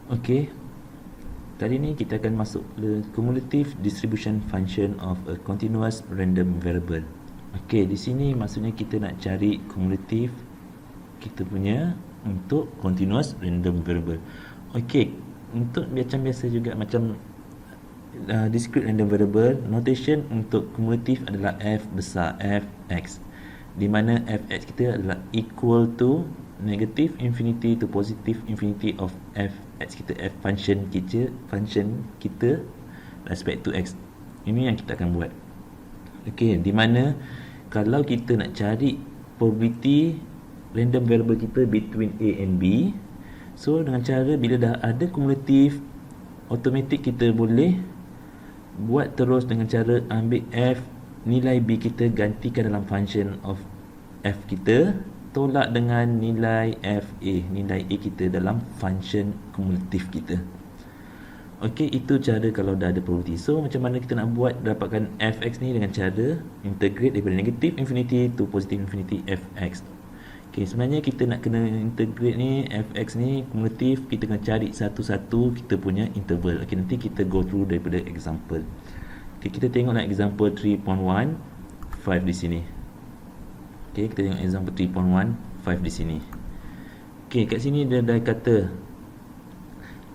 Okey, kali ni kita akan masuk the cumulative distribution function of a continuous random variable. Okey, di sini maksudnya kita nak cari cumulative kita punya untuk continuous random variable. Okey, untuk macam biasa juga macam discrete random variable, notation untuk cumulative adalah f besar fx, di mana fx kita adalah equal to negative infinity to positive infinity of fx kita, f function kita respect to x. Ini yang kita akan buat. Okey, di mana kalau kita nak cari probability random variable kita between a and b, so dengan cara bila dah ada cumulative, automatic kita boleh buat terus dengan cara ambil f nilai b kita, gantikan dalam function of f kita, tolak dengan nilai f a, nilai a kita dalam function cumulative kita. Okey, itu cara kalau dah ada probability. So macam mana kita nak buat dapatkan fx ni? Dengan cara integrate daripada negative infinity to positive infinity fx. Okey, sebenarnya kita nak kena integrate ni fx ni cumulative, kita kena cari satu-satu kita punya interval. Okey, nanti kita go through daripada example. Okey, kita tengoklah example 3.1 5 di sini. Okey, kita tengok example 3.1 5 di sini. Okey, kat sini dia dah kata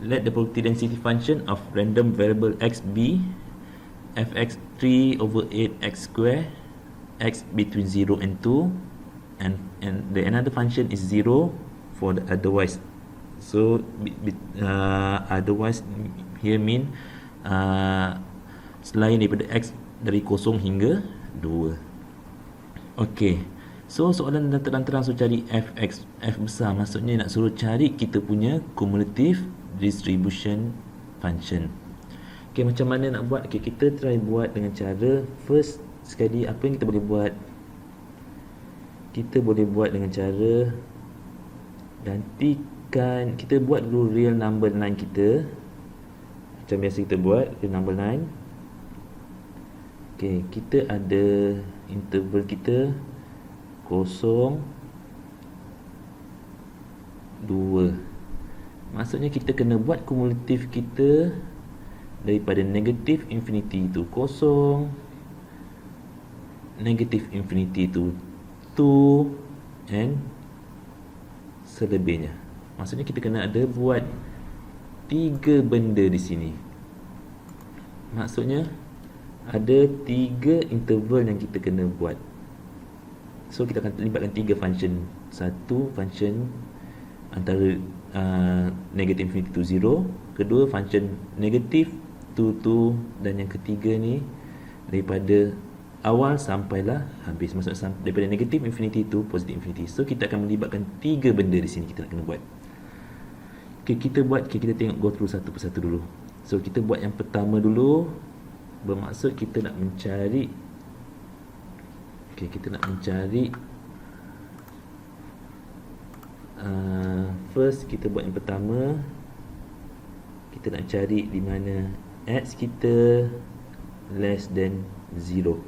let the probability density function of random variable x be fx 3 over 8 x square, x between 0 and 2, and the another function is 0 for the otherwise. So otherwise here mean selain daripada x dari 0 hingga 2. Okey, so soalan dah terang-terang suruh cari fx, f besar, maksudnya nak suruh cari kita punya cumulative distribution function. Okey, macam mana nak buat? Okey, kita try buat dengan cara first sekali. Apa yang kita boleh buat? Kita boleh buat dengan cara gantikan, kita buat dulu real number line kita macam biasa kita buat real number line. Okey, kita ada interval kita 0 2. Maksudnya kita kena buat kumulatif kita daripada negative infinity to 0, negative infinity to 2 and selebihnya. Maksudnya kita kena ada buat 3 benda di sini. Maksudnya ada 3 interval yang kita kena buat. So kita akan libatkan 3 function. Satu function antara negative infinity to 0, kedua function negative to 2, dan yang ketiga ni daripada awal sampailah habis, maksudnya daripada negative infinity to positive infinity. So kita akan melibatkan 3 benda di sini kita nak kena buat. Okay, kita buat, kita tengok go through satu persatu dulu. So kita buat yang pertama dulu, bermaksud kita nak mencari, kita nak mencari first kita buat yang pertama, kita nak cari di mana x kita less than 0.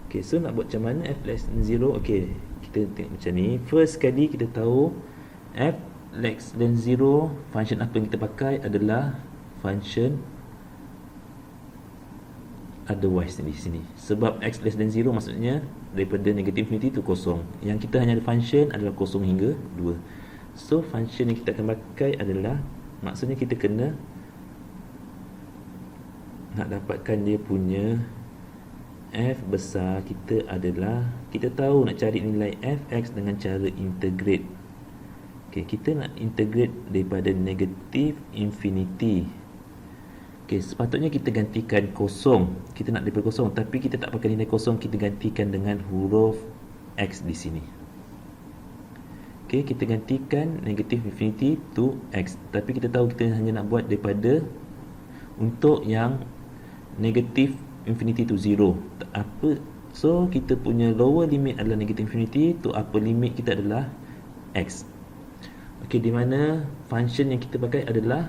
Okay, so nak buat macam mana f less than 0? Okay, kita tengok macam ni. First sekali kita tahu f less than 0, function apa yang kita pakai adalah function otherwise di sini. Sebab x less than 0 maksudnya daripada negative infinity to 0. Yang kita hanya ada function adalah 0 hingga 2. So function yang kita akan pakai adalah, maksudnya kita kena nak dapatkan dia punya f besar kita adalah, kita tahu nak cari nilai fx dengan cara integrate. Okay, kita nak integrate daripada negative infinity. Okay, sepatutnya kita gantikan 0. Kita nak daripada 0, tapi kita tak pakai nilai 0, kita gantikan dengan huruf x di sini. Okay, kita gantikan negative infinity to x, tapi kita tahu kita hanya nak buat daripada untuk yang negative infinity to 0. Apa? So kita punya lower limit adalah negative infinity, to upper limit kita adalah x. Okay, di mana function yang kita pakai adalah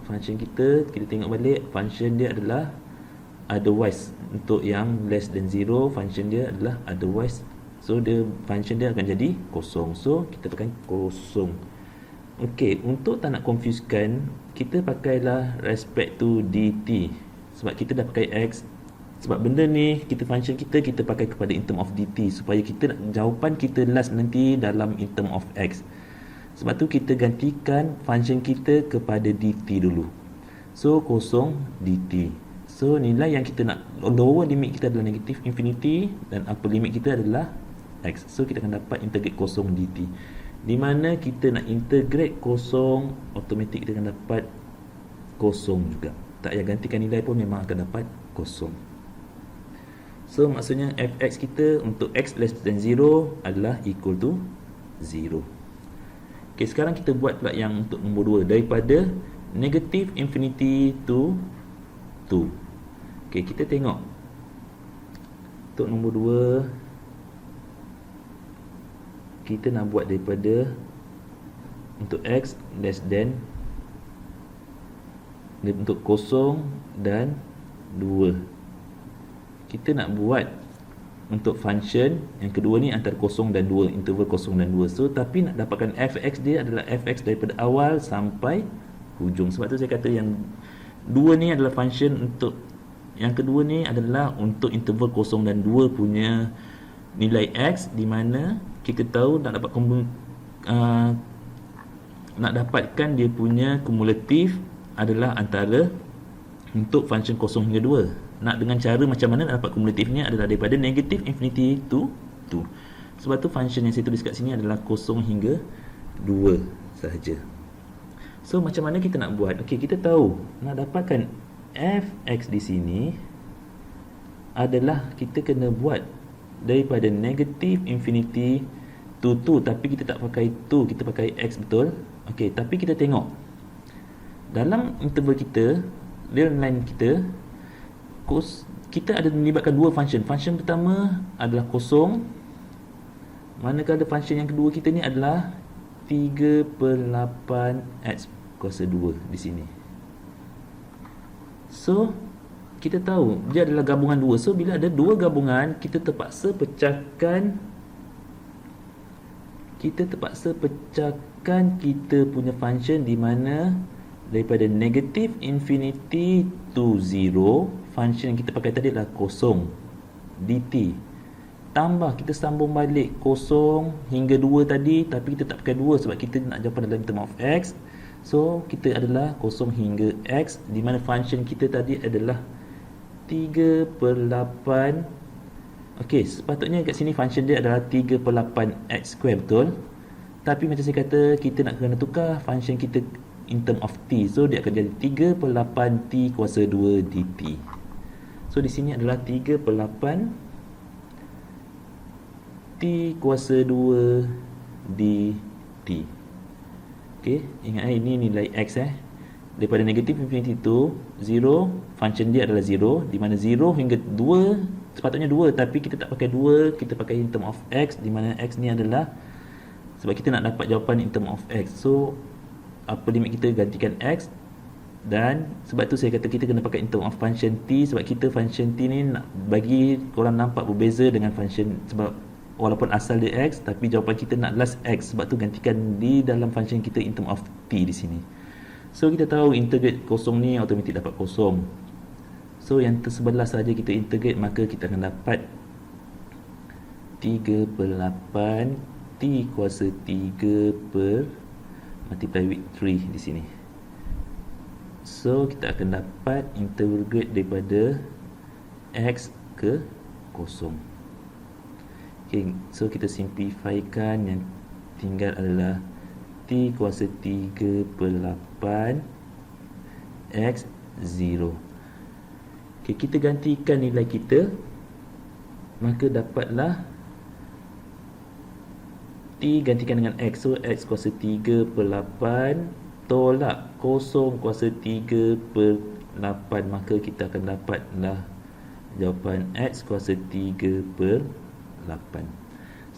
function kita tengok balik, function dia adalah otherwise. Untuk yang less than 0, function dia adalah otherwise. So function dia akan jadi 0. So kita pakai 0. Okey, untuk tak nak confusekan, kita pakailah respect to dt. Sebab kita dah pakai x. Sebab benda ni, function kita pakai kepada in term of dt. Supaya kita jawapan kita last nanti dalam in term of x. Sebab tu kita gantikan function kita kepada dt dulu. So, kosong dt. So, nilai yang kita nak, lower limit kita adalah negative infinity dan upper limit kita adalah x. So, kita akan dapat integrate kosong dt. Di mana kita nak integrate kosong, automatik kita akan dapat kosong juga. Tak payah gantikan nilai pun memang akan dapat kosong. So maksudnya fx kita untuk x less than 0 adalah equal to 0. Okay, sekarang kita buat pula yang untuk nombor 2. Daripada negative infinity to 2. Okay, kita tengok. Untuk nombor 2, kita nak buat daripada untuk x less than, untuk kosong dan 2. Kita nak buat untuk function yang kedua ni antara kosong dan 2, interval kosong dan 2. So tapi nak dapatkan fx dia adalah fx daripada awal sampai hujung. Sebab tu saya kata yang 2 ni adalah function untuk, yang kedua ni adalah untuk interval kosong dan 2 punya nilai x, di mana kita tahu nak dapat nak dapatkan dia punya kumulatif adalah antara untuk function kosong hingga 2. Nak dengan cara macam mana nak dapat kumulatifnya adalah daripada negative infinity to 2. Sebab tu function yang saya tulis kat sini adalah kosong hingga 2 sahaja. So macam mana kita nak buat? Okey, kita tahu nak dapatkan fx di sini adalah kita kena buat daripada negative infinity to 2, tapi kita tak pakai 2, kita pakai x, betul? Okey, tapi kita tengok dalam interval kita, real line kita, kita ada melibatkan dua function. Function pertama adalah kosong, manakala function yang kedua kita ni adalah 3/8 x kuasa 2 di sini. So kita tahu dia adalah gabungan 2. So bila ada dua gabungan, kita terpaksa pecahkan kita punya function, di mana daripada negative infinity to 0, function yang kita pakai tadi adalah kosong dt, tambah kita sambung balik kosong hingga 2 tadi, tapi kita tak pakai 2 sebab kita nak jawapan dalam term of x. So kita adalah kosong hingga x, di mana function kita tadi adalah 3/8. Okey, sepatutnya kat sini function dia adalah 3/8 x square, betul? Tapi macam saya kata, kita nak kena tukar function kita in term of t. So dia akan jadi 3/8 t kuasa 2 dt. So di sini adalah 3/8 t kuasa 2 dt. Okey, ingat ini nilai x daripada negative infinity to 0, function dia adalah 0, di mana 0 hingga 2 sepatutnya 2, tapi kita tak pakai 2, kita pakai in term of x, di mana x ni adalah sebab kita nak dapat jawapan in term of x. So upper limit kita gantikan x, dan sebab tu saya kata kita kena pakai in term of function t, sebab kita function t ni nak bagi korang nampak berbeza dengan function, sebab walaupun asal dia x, tapi jawapan kita nak last x, sebab tu gantikan di dalam function kita in term of t di sini. So kita tahu integrate kosong ni automatik dapat kosong. So yang tersebelah saja kita integrate, maka kita akan dapat 3/8 t kuasa 3 per multiply with 3 di sini. So kita akan dapat integrate daripada x ke kosong. Okay, so kita simplifykan, yang tinggal adalah t kuasa 3/8 x 0. Okay, kita gantikan nilai kita, maka dapatlah t gantikan dengan x. So x kuasa 3/8 tolak kosong kuasa 3/8, maka kita akan dapatlah jawapan x kuasa 3/8.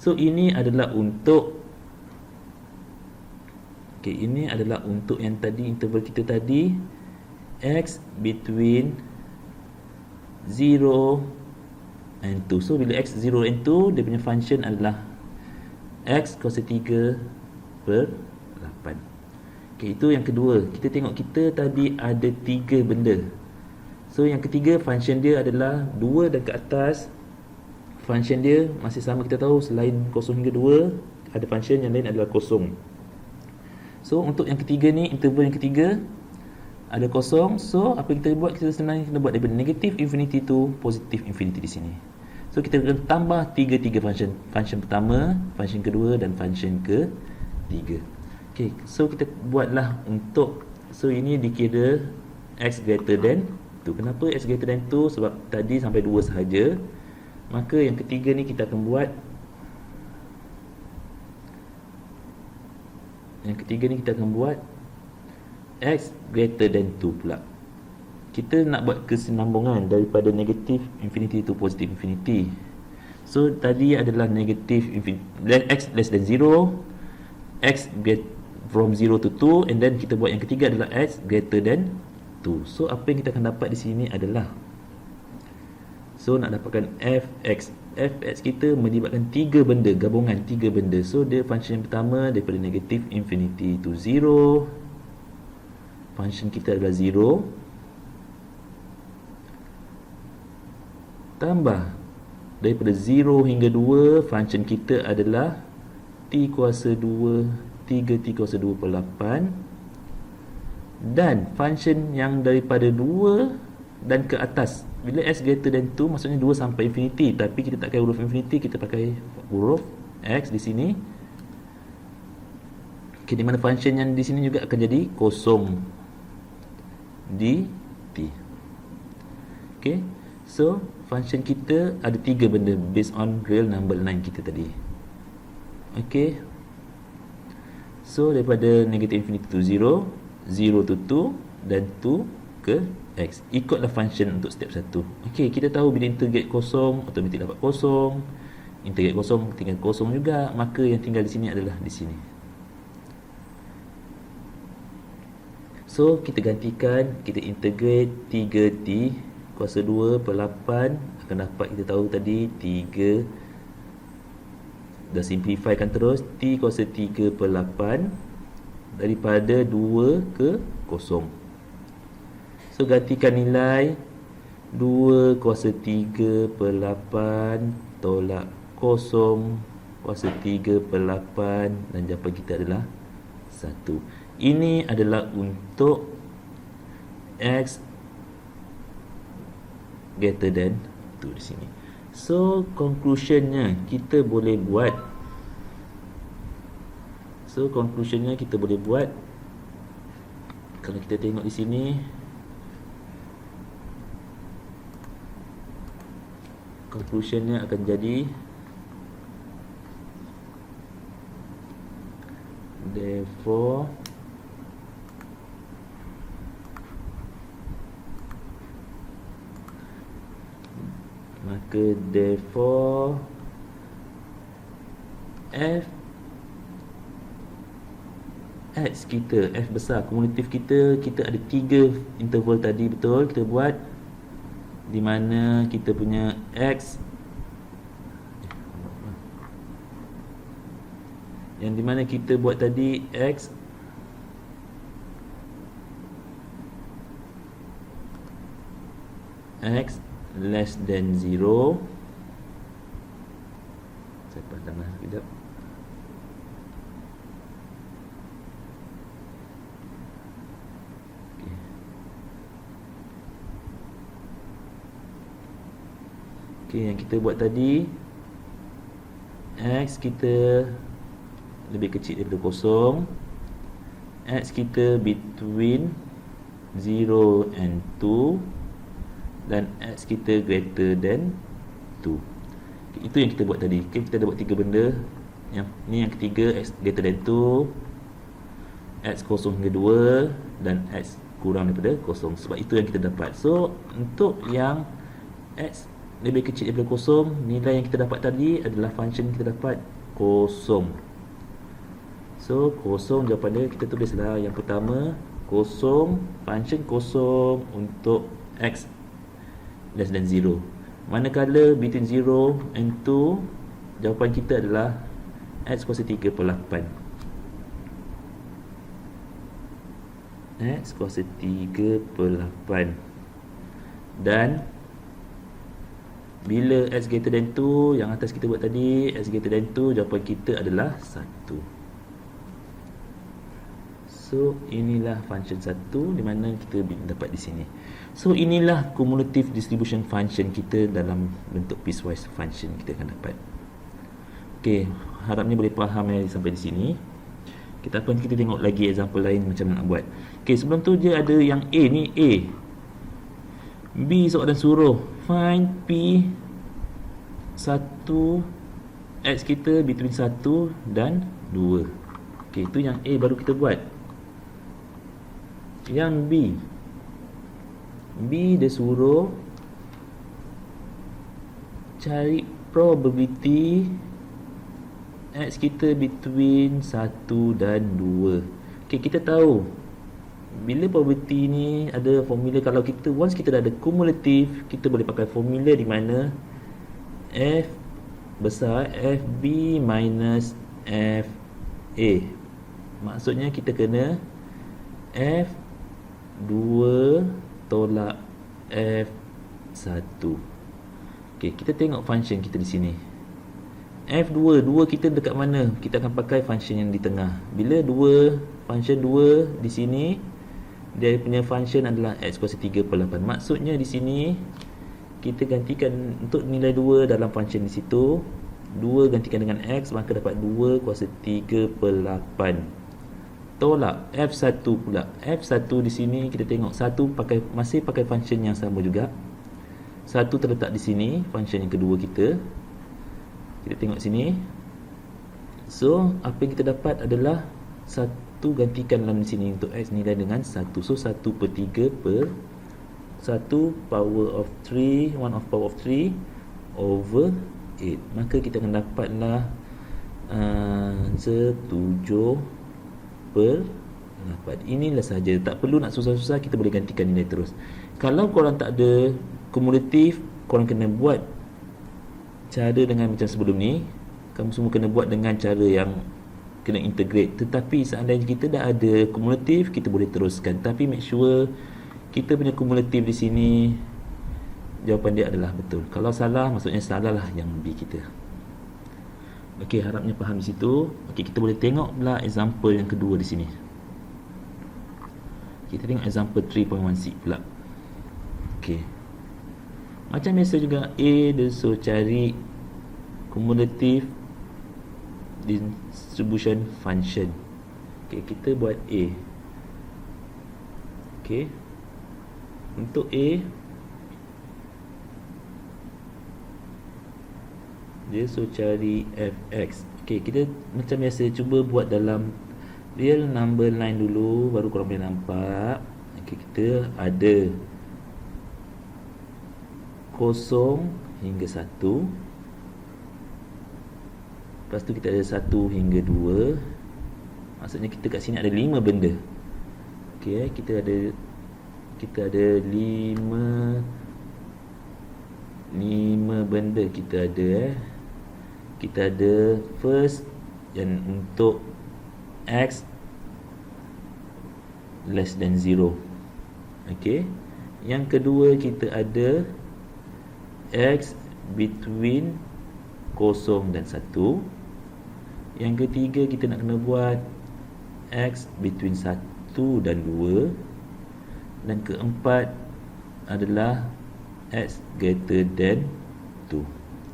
So ini adalah untuk ini adalah untuk yang tadi, interval kita tadi, x between 0 and 2. So bila x 0 and 2, dia punya function adalah x kuasa 3/8. Okay, itu yang kedua. Kita tengok kita tadi ada 3 benda. So yang ketiga, function dia adalah 2 dan ke atas. Function dia masih sama, kita tahu selain 0 hingga 2 ada function yang lain adalah kosong. So untuk yang ketiga ni, interval yang ketiga ada kosong. So apa yang kita buat, kita sebenarnya kena buat daripada negative infinity to positive infinity di sini. So kita akan tambah 3 function. Function pertama, function kedua dan function ketiga. Okay, so kita buatlah untuk, so ini dikira x greater than 2. Kenapa x greater than 2? Sebab tadi sampai 2 sahaja. Maka yang ketiga ni kita akan buat, x greater than 2 pula. Kita nak buat kesinambungan daripada negative infinity to positive infinity. So tadi adalah negative infinity, x less than 0, x from 0 to 2, and then kita buat yang ketiga adalah x greater than 2. So apa yang kita akan dapat di sini adalah, so nak dapatkan fx kita melibatkan 3 benda, gabungan 3 benda. So dia function yang pertama daripada negative infinity to 0, function kita adalah 0, tambah daripada 0 hingga 2, function kita adalah t kuasa 2, 3t kuasa 2 per 8, dan function yang daripada 2 dan ke atas. Bila x greater than 2 maksudnya 2 sampai infinity, tapi kita tak pakai huruf infinity, kita pakai huruf x di sini. Okay, di mana function yang di sini juga akan jadi kosong dt. Okay, so function kita ada 3 benda based on real number line kita tadi. Okay, so daripada negative infinity to 0, 0 to 2, dan 2 ke x. Ikutlah function untuk step 1. Okey, kita tahu bila integrate kosong, automatik dapat kosong. Integrate kosong, tinggal kosong juga. Maka yang tinggal di sini adalah di sini. So, kita gantikan, kita integrate 3t kuasa 2 per 8. Akan dapat, kita tahu tadi, 3. Dah simplifykan terus. T kuasa 3 per 8. Daripada 2 ke 0. So gantikan nilai 2 kuasa 3 per 8 tolak 0 kuasa 3 per 8, dan jawapan kita adalah 1. Ini adalah untuk x greater than 2 di sini. So conclusionnya kita boleh buat, kalau kita tengok di sini, conclusionnya akan jadi therefore f x kita, f besar kumulatif kita ada 3 interval tadi, betul kita buat, di mana kita punya x yang di mana kita buat tadi x less than 0. Saya padamlah sekejap. Okay, yang kita buat tadi, x kita lebih kecil daripada 0, x kita between 0 and 2, dan x kita greater than 2. Okay, itu yang kita buat tadi. Okay, kita dah buat 3 benda. Yang ni yang ketiga, x greater than 2, x kosong hingga 2, dan x kurang daripada 0. Sebab itu yang kita dapat. So untuk yang x lebih kecil daripada 0, nilai yang kita dapat tadi adalah function yang kita dapat 0. So 0 jawapan dia, kita tulislah yang pertama 0, function 0 untuk x less than 0. Manakala between 0 and 2, jawapan kita adalah x kuasa 3 per 8. X kuasa 3 per 8. Dan bila X greater than 2, yang atas kita buat tadi, X greater than 2, jawapan kita adalah 1. So inilah function 1 di mana kita dapat di sini. So inilah cumulative distribution function kita dalam bentuk piecewise function kita akan dapat. Okey, harapnya boleh faham sampai di sini. Kita tengok lagi example lain macam mana nak buat. Okey, sebelum tu dia ada yang A ni, A. B soalan suruh find P 1 X kita between 1 dan 2. Okey, itu yang A baru kita buat. Yang B dia suruh cari probability X kita between 1 dan 2. Okay, kita tahu bila probability ni ada formula. Kalau kita once kita dah ada cumulative, kita boleh pakai formula di mana F besar FB minus FA. Maksudnya kita kena F2 tolak F1. Okay, kita tengok function kita di sini. F2, 2 kita dekat mana? Kita akan pakai function yang di tengah. Bila 2, function 2 di sini, dia punya function adalah X kuasa 3 per 8. Maksudnya di sini kita gantikan untuk nilai 2 dalam function di situ, 2 gantikan dengan X, maka dapat 2 kuasa 3 per 8. Tolak F1 pula. F1 di sini kita tengok 1 masih pakai function yang sama juga. 1 terletak di sini, function yang kedua kita. Kita tengok sini. So, apa yang kita dapat adalah 1 gantikan dalam sini untuk X nilai dengan 1. So, 1 per 3 per 1 power of 3, 1 of power of 3 over 8. Maka kita akan dapatlah answer 7 per 8. Inilah sahaja. Tak perlu nak susah-susah, kita boleh gantikan nilai terus. Kalau korang tak ada kumulatif, korang kena buat cara dengan macam sebelum ni. Kamu semua kena buat dengan cara yang kena integrate. Tetapi seandainya kita dah ada kumulatif, kita boleh teruskan. Tapi make sure kita punya kumulatif di sini jawapan dia adalah betul. Kalau salah, maksudnya salah lah yang B kita. Okey, harapnya faham di situ. Okey, kita boleh tengok pula example yang kedua di sini. Kita tengok example 3.16 pula. Okey. Macam biasa juga, A dia suruh cari cumulative distribution function. Okey, kita buat A. Okey. Untuk A, dia suruh cari fx. Okey, kita macam biasa cuba buat dalam real number line dulu, baru korang boleh nampak. Okey, kita ada 0 hingga 1. Lepas tu kita ada 1 hingga 2. Maksudnya kita kat sini ada 5 benda. Okey, kita ada 5 benda kita ada. Kita ada first yang untuk x less than 0. Okey. Yang kedua kita ada X between 0 dan 1. Yang ketiga kita nak kena buat X between 1 dan 2. Dan keempat adalah X greater than 2.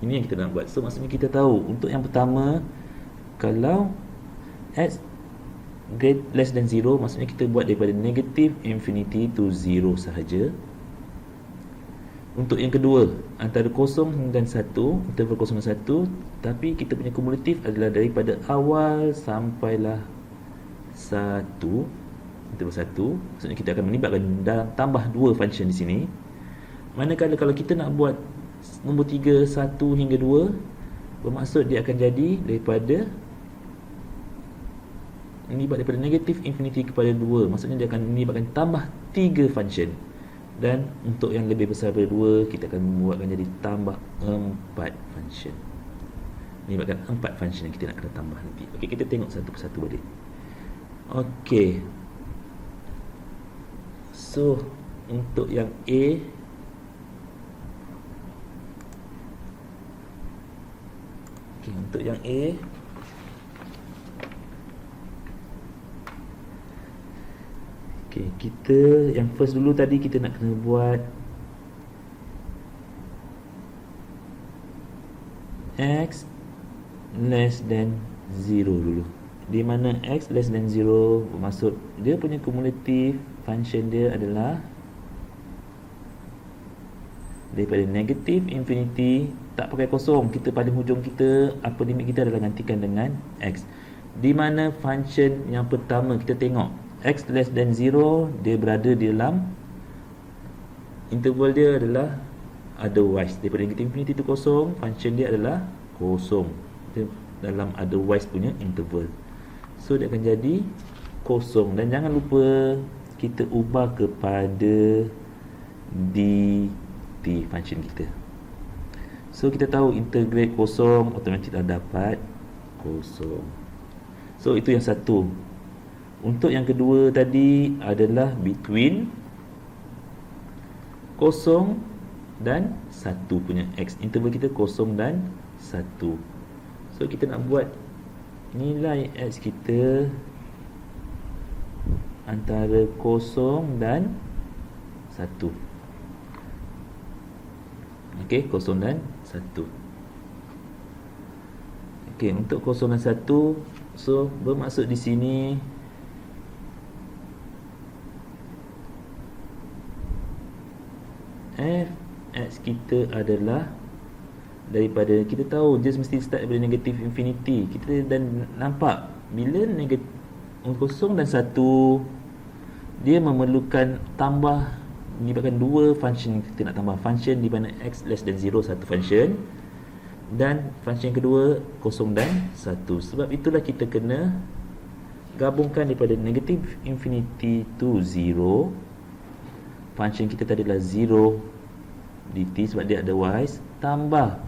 Ini yang kita nak buat. So maksudnya kita tahu untuk yang pertama, kalau X less than 0, maksudnya kita buat daripada negative infinity to 0 sahaja. Untuk yang kedua, antara 0 dan 1, interval 0 dan 1, tapi kita punya kumulatif adalah daripada awal sampailah 1, interval 1. Maksudnya kita akan melibatkan dalam tambah 2 function di sini. Manakala kalau kita nak buat nombor 3, 1 hingga 2, bermaksud dia akan jadi daripada melibat daripada negative infinity kepada 2. Maksudnya dia akan melibatkan tambah 3 function. Dan untuk yang lebih besar daripada 2, kita akan membuatkan jadi tambah 4 function. Melibatkan 4 function yang kita nak kena tambah nanti. Okey, kita tengok satu persatu balik. Okey. So untuk yang A, okay, untuk yang A, okay, kita yang first dulu tadi kita nak kena buat X less than 0 dulu. Di mana X less than 0 bermaksud dia punya cumulative function dia adalah daripada negative infinity, tak pakai kosong, kita pada hujung kita upper limit kita adalah gantikan dengan X. Di mana function yang pertama kita tengok X less than 0, dia berada di dalam interval dia adalah otherwise. Daripada negative infinity tu kosong, function dia adalah kosong, dia dalam otherwise punya interval. So dia akan jadi kosong. Dan jangan lupa kita ubah kepada dt function kita. So kita tahu integrate kosong, automatik dah dapat kosong. So itu yang satu. Untuk yang kedua tadi adalah between kosong dan 1 punya X. Interval kita kosong dan 1. So kita nak buat nilai X kita antara kosong dan 1. Okey, kosong dan 1. Okey, untuk kosong dan 1, so bermaksud di sini Fx kita adalah daripada, kita tahu just mesti start daripada negative infinity. Kita dan nampak bila negatif kosong dan 1, dia memerlukan tambah, menyebabkan dua function kita nak tambah. Function di mana X less than 0 satu function, dan function kedua kosong dan 1. Sebab itulah kita kena gabungkan daripada negative infinity to 0. Function kita tadi adalah 0 dt sebab dia otherwise, tambah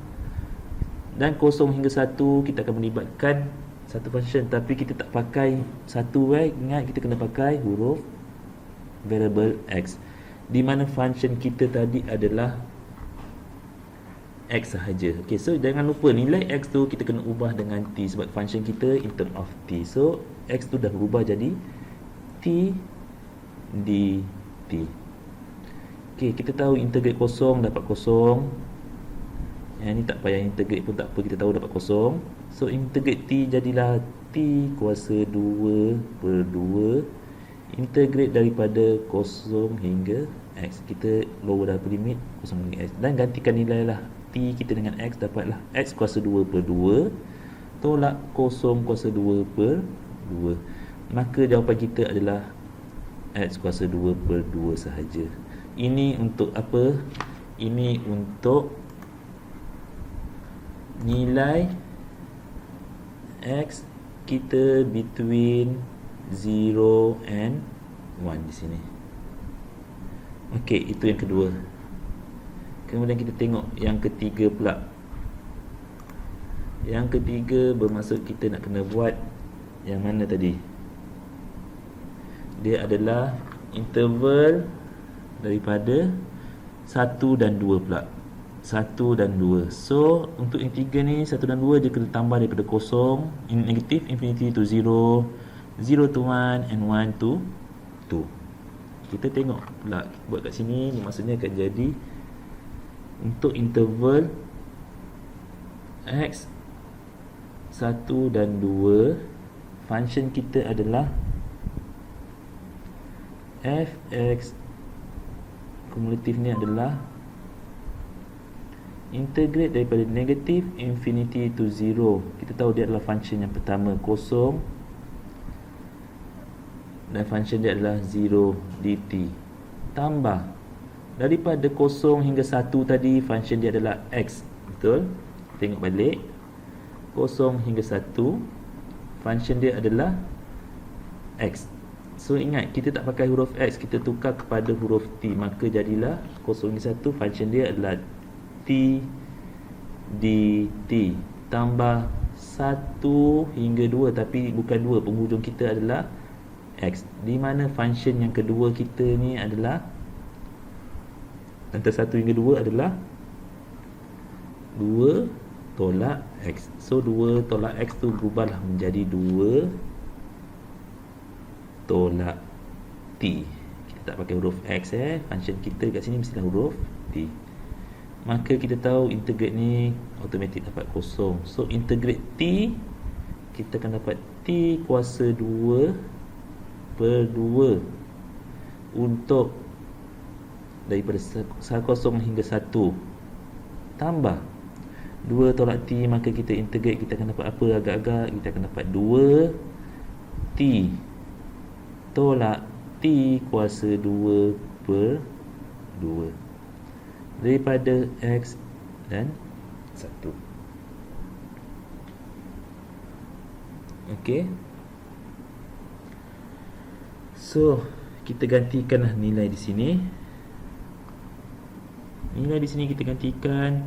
dan kosong hingga 1, kita akan melibatkan satu function, tapi kita tak pakai satu. Ingat kita kena pakai huruf variable X, di mana function kita tadi adalah X sahaja. Okay, so jangan lupa nilai X tu kita kena ubah dengan T, sebab function kita in term of T. So X tu dah berubah jadi T dt. Okay, kita tahu integrate kosong dapat kosong. Yang ni tak payah integrate pun tak apa, kita tahu dapat kosong. So integrate T jadilah T kuasa 2 per 2. Integrate daripada kosong hingga X, kita lower upper limit kosong hingga X, dan gantikan nilai lah T kita dengan X, dapatlah X kuasa 2 per 2 tolak kosong kuasa 2 per 2. Maka jawapan kita adalah X kuasa 2 per 2 sahaja. Ini untuk apa? Ini untuk nilai X kita between 0 and 1 di sini. Okey, itu yang kedua. Kemudian kita tengok yang ketiga pula. Yang ketiga bermaksud kita nak kena buat yang mana tadi? Dia adalah interval daripada 1 dan 2 pula. 1 dan 2. So untuk yang 3 ni 1 dan 2 dia kena tambah daripada kosong, negative infinity to 0, 0 to 1 and 1 to 2. Kita tengok pula buat kat sini, maksudnya akan jadi untuk interval X 1 dan 2, function kita adalah Fx kumulatif ni adalah integrate daripada negative infinity to 0. Kita tahu dia adalah function yang pertama kosong, dan function dia adalah 0 dt, tambah daripada kosong hingga 1 tadi, function dia adalah X. Betul? Tengok balik, kosong hingga 1, function dia adalah X. So ingat, kita tak pakai huruf X, kita tukar kepada huruf T, maka jadilah kosong hingga 1, function dia adalah T dt, tambah 1 hingga 2, tapi bukan 2, penghujung kita adalah X, di mana function yang kedua kita ni adalah, antara 1 hingga 2 adalah 2 tolak X. So 2 tolak X tu berubahlah menjadi 2 tolak T. Kita tak pakai huruf X function kita kat sini mestilah huruf T. Maka kita tahu integrate ni automatic dapat kosong. So integrate T, kita akan dapat T kuasa 2 per 2 untuk daripada 0 hingga 1 tambah 2 tolak T, maka kita integrate, kita akan dapat apa agak-agak? Kita akan dapat 2 T tolak T kuasa 2 per 2 daripada X dan 1. Okey. So, kita gantikanlah nilai di sini. Nilai di sini kita gantikan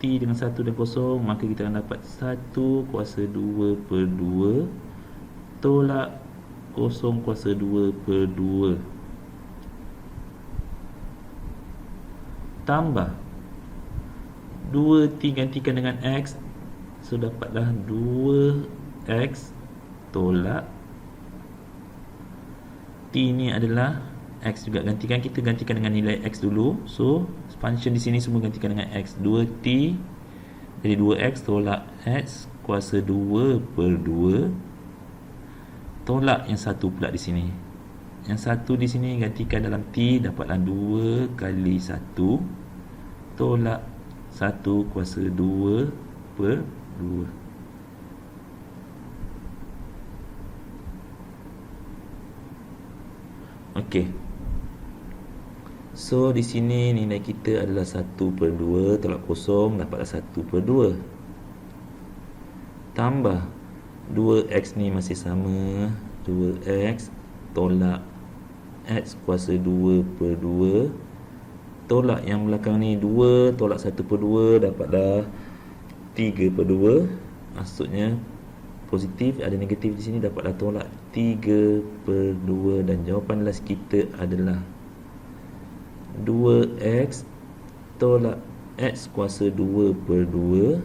T dengan 1 dan 0, maka kita akan dapat 1 kuasa 2 per 2 tolak 0 kuasa 2 per 2 tambah 2T gantikan dengan X. So dapatlah 2X tolak T ni adalah X juga, gantikan, kita gantikan dengan nilai X dulu. So function di sini semua gantikan dengan X. 2T jadi 2X tolak X kuasa 2 per 2 tolak yang satu pula di sini. Yang satu di sini gantikan dalam T, dapatlah 2 kali 1 tolak 1 kuasa 2 per 2. Okey. So di sini nilai kita adalah 1 per 2 tolak 0, dapatlah 1 per 2 tambah 2X ni masih sama, 2X tolak X kuasa 2 per 2 tolak yang belakang ni 2 tolak 1 per 2, dapatlah 3 per 2. Maksudnya positif, ada negatif di sini, dapatlah tolak 3 per 2 dan jawapan last kita adalah 2X tolak X kuasa 2 per 2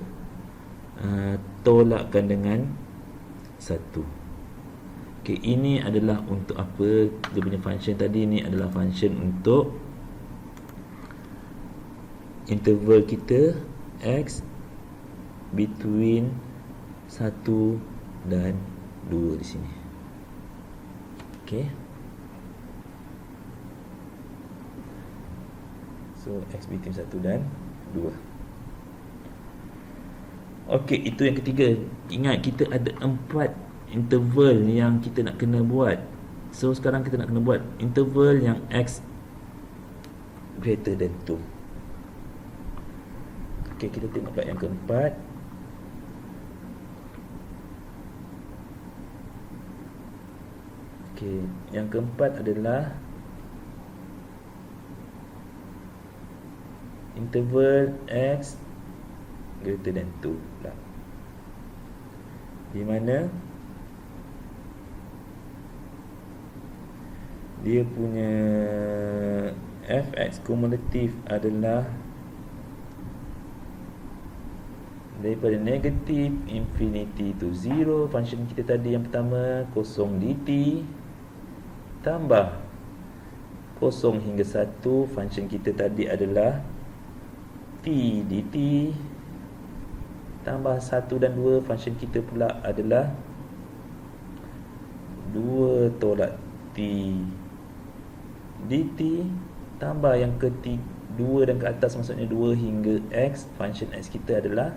tolakkan dengan 1. Okay, ini adalah untuk apa? Dia punya function tadi ni adalah function untuk interval kita X between 1 dan 2 di sini. Okay. So X between 1 dan 2. Okey, itu yang ketiga. Ingat, kita ada 4 interval yang kita nak kena buat. So sekarang kita nak kena buat interval yang X greater than 2. Okey, kita tengok pula yang keempat. Okey, yang keempat adalah interval X greater than 2 pula. Di mana dia punya fx kumulatif adalah daripada negatif infinity to 0, function kita tadi yang pertama 0 dt, tambah 0 hingga 1, function kita tadi adalah t dt, tambah 1 dan 2, function kita pula adalah 2 tolak t dt, tambah yang ketiga 2 dan ke atas, maksudnya 2 hingga x, function x kita adalah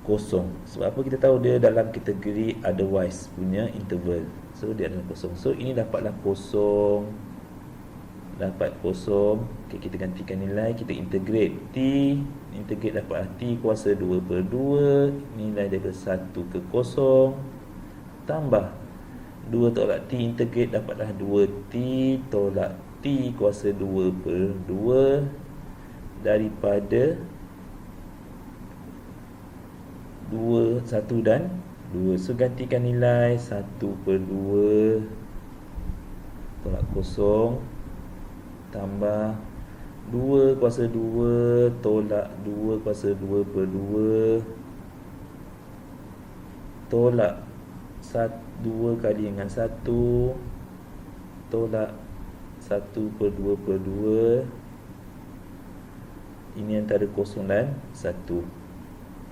0. Sebab apa? Kita tahu dia dalam kategori otherwise punya interval, so dia adalah 0. So ini dapatlah 0, dapat 0. Okay, kita gantikan nilai, kita integrate t, integrate dapatlah t kuasa 2 per 2, nilai daripada 1 ke 0, tambah 2 tolak t, integrate dapatlah 2t tolak t kuasa 2 per 2 daripada 2, 1 dan 2. So gantikan nilai 1 per 2 tolak kosong tambah 2 kuasa 2 tolak 2 kuasa 2 per 2 tolak 2 kali dengan 1 tolak 1 per 2 per 2. Ini antara kosong dan 1.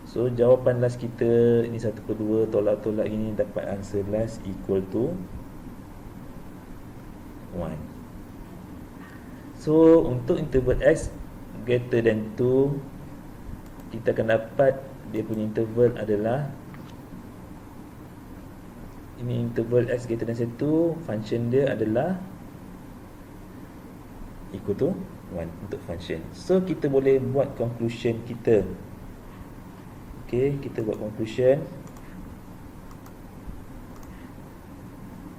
So jawapan last kita ini 1 per 2 tolak-tolak ini dapat answer last equal to 1. So untuk interval x greater than 2, kita akan dapat dia punya interval adalah ini interval x greater than 1, function dia adalah equal to 1 untuk function. So kita boleh buat conclusion kita. Okay, kita buat conclusion.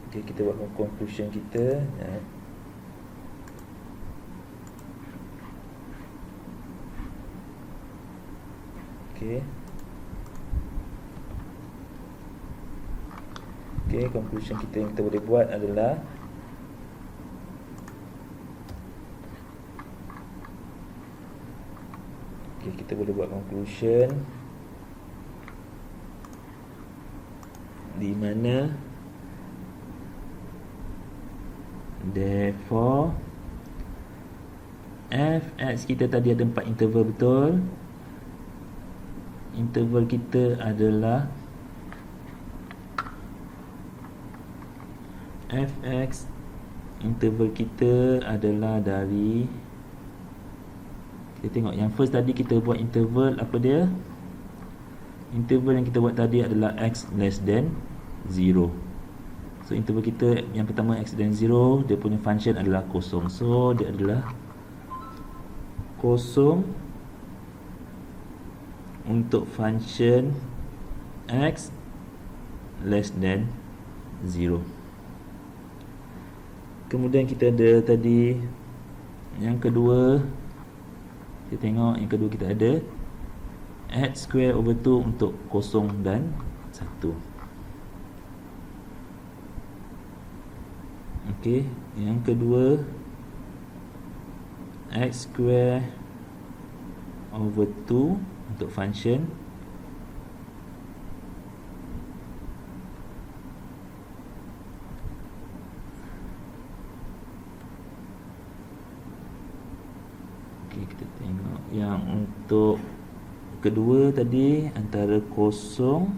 Okay, kita buat conclusion kita. Okay. Okay, conclusion kita yang kita boleh buat adalah kita boleh buat conclusion di mana therefore fx kita tadi ada 4 interval, betul? Interval kita adalah fx, interval kita adalah dari, kita tengok yang first tadi kita buat interval apa dia? Interval yang kita buat tadi adalah x less than 0. So interval kita yang pertama x less than 0, dia punya function adalah kosong. So dia adalah kosong untuk function x less than 0. Kemudian kita ada tadi yang kedua, kita tengok yang kedua kita ada x square over 2 untuk kosong dan 1. Okey, yang kedua x square over 2 untuk function kita tengok yang untuk kedua tadi antara kosong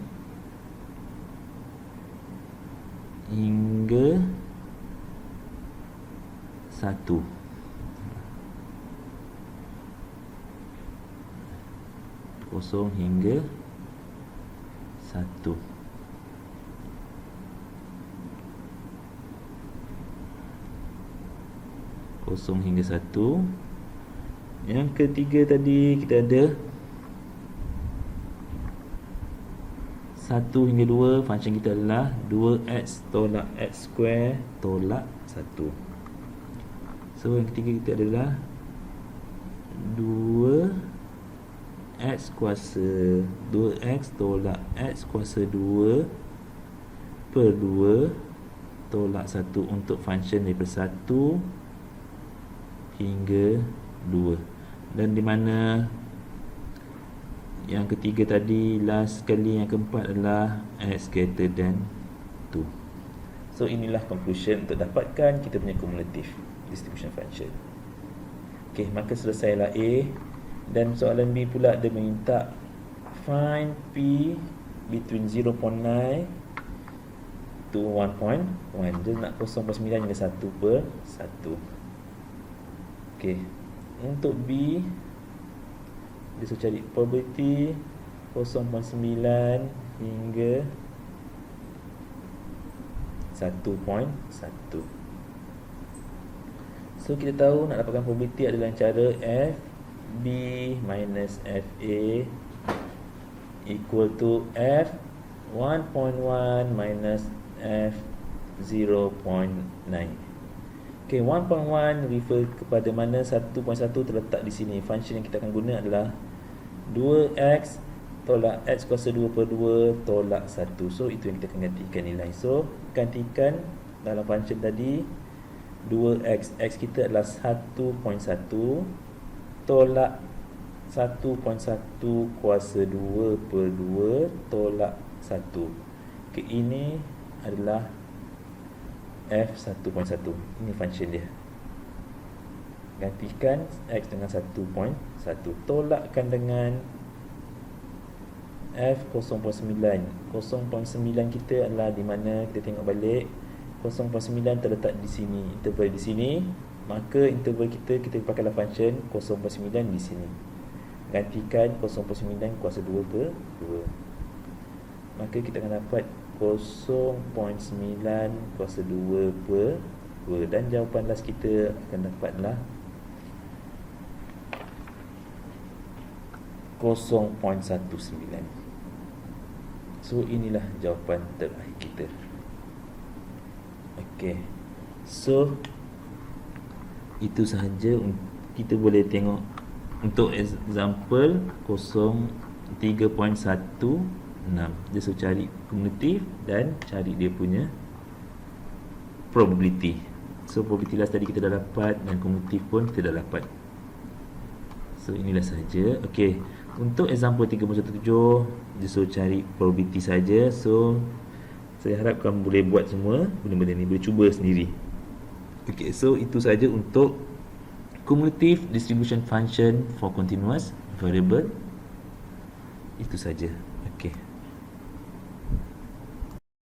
hingga 1. Kosong hingga 1. Kosong hingga 1. Yang ketiga tadi kita ada 1 hingga 2. Function kita adalah 2x tolak x square tolak 1. So yang ketiga kita adalah 2x kuasa 2x tolak x kuasa 2 per 2 tolak 1 untuk function daripada 1 hingga 2. Dan di mana yang ketiga tadi, last sekali yang keempat adalah x greater than 2. So inilah conclusion untuk dapatkan kita punya cumulative distribution function. Okey, maka selesailah A. Dan soalan B pula dia minta find P between 0.9 to 1.1. Dia nak 0.9 hingga 1 per 1. Okey, untuk B dia suruh cari probability 0.9 hingga 1.1. So kita tahu nak dapatkan probability adalah cara FB minus FA equal to F 1.1 minus F 0.9. Okay, 1.1 refer kepada mana 1.1 terletak di sini. Function yang kita akan guna adalah 2x tolak X kuasa 2 per 2 tolak 1. So itu yang kita akan gantikan nilai. So gantikan dalam function tadi 2x, X kita adalah 1.1 tolak 1.1 kuasa 2 per 2 tolak 1. Okay, ini adalah F1.1. Ini function dia. Gantikan X dengan 1.1, tolakkan dengan F0.9. 0.9 kita adalah di mana, kita tengok balik. 0.9 terletak di sini, interval di sini. Maka interval kita pakailah function 0.9 di sini. Gantikan 0.9 kuasa 2 per 2. Maka kita akan dapat 0.9 kuasa 2 per 2. Dan jawapan last kita akan dapatlah 0.19. So inilah jawapan terakhir kita. Okey. So itu sahaja. Kita boleh tengok untuk example 3.16. Dia suruh cari kumulatif dan cari dia punya probability. So probability last tadi kita dah dapat dan kumulatif pun kita dah dapat. So inilah sahaja. Okey, untuk example 3.17 dia suruh cari probability saja. So saya harap kamu boleh buat semua benda-benda ni, boleh cuba sendiri. Okey, so itu saja untuk cumulative distribution function for continuous variable. Itu saja.